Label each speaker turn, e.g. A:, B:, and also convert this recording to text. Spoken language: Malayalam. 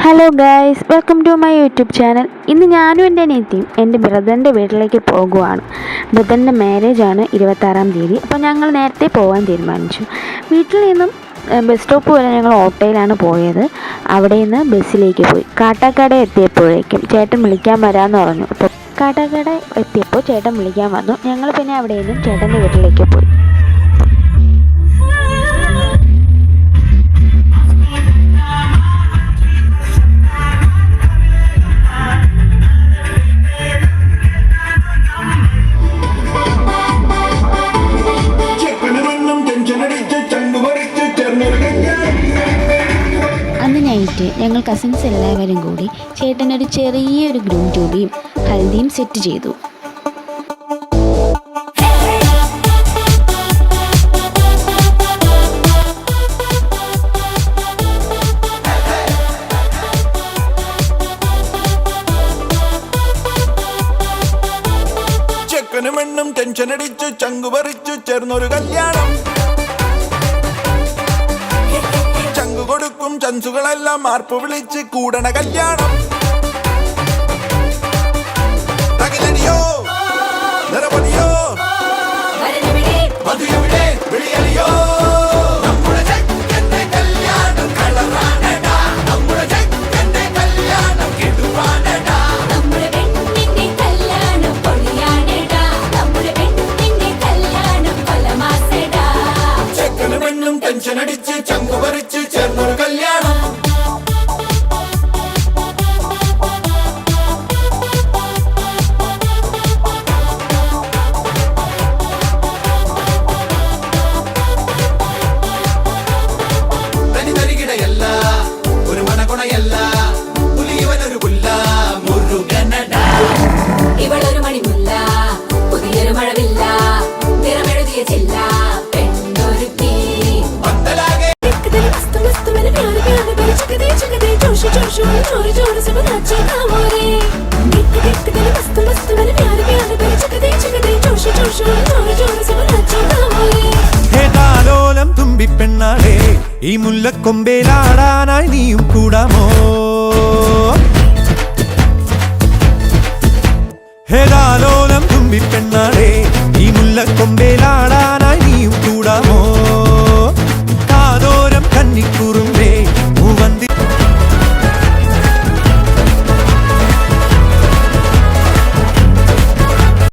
A: Hello guys, welcome to my YouTube channel. ഇന്ന് ഞാനും എൻ്റെ അനിയത്തിയും എൻ്റെ ബ്രദറിൻ്റെ വീട്ടിലേക്ക് പോകുവാണ്. ബ്രദറിൻ്റെ മാരേജാണ് 26-ാം തീയതി. അപ്പോൾ ഞങ്ങൾ നേരത്തെ പോകാൻ തീരുമാനിച്ചു. വീട്ടിൽ നിന്നും ബസ് സ്റ്റോപ്പ് വരെ ഞങ്ങൾ ഓട്ടോയിലാണ് പോയത്. അവിടെ നിന്ന് ബസ്സിലേക്ക് പോയി. കാട്ടാക്കട എത്തിയപ്പോഴേക്കും ചേട്ടൻ വിളിക്കാൻ വരാമെന്ന് പറഞ്ഞു. അപ്പോൾ കാട്ടാക്കട എത്തിയപ്പോൾ ചേട്ടൻ വിളിക്കാൻ വന്നു. ഞങ്ങൾ പിന്നെ അവിടെ നിന്നും ചേട്ടൻ്റെ വീട്ടിലേക്ക് പോയി. അന്ന് നൈറ്റ് ഞങ്ങൾ കസിൻസ് എല്ലാവരും കൂടി ചേട്ടനൊരു ചെറിയൊരു ഗ്രൂം ട്യൂബിയും ഹൽദിയും സെറ്റ് ചെയ്തു.
B: ചെക്കനും പെണ്ണും ടെൻഷനടിച്ചു ചങ്കു പറിച്ചു ചേർന്നൊരു കല്യാണം. ചങ്കു കൊടുക്കും ചൻസുകളെല്ലാം മാർപ്പ് വിളിച്ച് കൂടണ കല്യാണം. തകിലടിയോ നിറപൊലിയോ മധുരവിടെ വിളിയലിയോ നമ്മുടെ ചെക്കന്റെ കല്യാണം കളറാണടാ. നമ്മുടെ ചെക്കന്റെ കല്യാണം കെടുവാണടാ.
C: നമ്മുടെ പെണ്ണിന്റെ കല്യാണം പൊളിയാണടാ. നമ്മുടെ പെണ്ണിന്റെ കല്യാണം കൊലമാസടാ.
B: ചെക്കനും പെണ്ണും ടെൻഷനടിച്ച് ചങ്കു പറിച്ച് ചേർന്നൊരു കല്യാണം. തനിതരികിടയല്ല ഒരു മണകുണയല്ല പുലിയവനൊരു പുല്ല മുരുകനട.
C: ഇവളൊരു മണിമുല്ല പുതിയൊരു മഴവില്ല നിറമെഴുതിയ ചില്ല പെണ്ണൊരുക്കി.
B: പന്തലാകെ
D: ഹേതാലോലം തുമ്പിപ്പെണ്ണാളെ ഈ മുല്ലക്കൊമ്പേലാടാനായി നീയും കൂടാമോ? ഹേതാലോലം തുമ്പിപ്പെണ്ണാളെ ഈ മുല്ലക്കൊമ്പേലാടാനായി നീയും കൂടാമോ?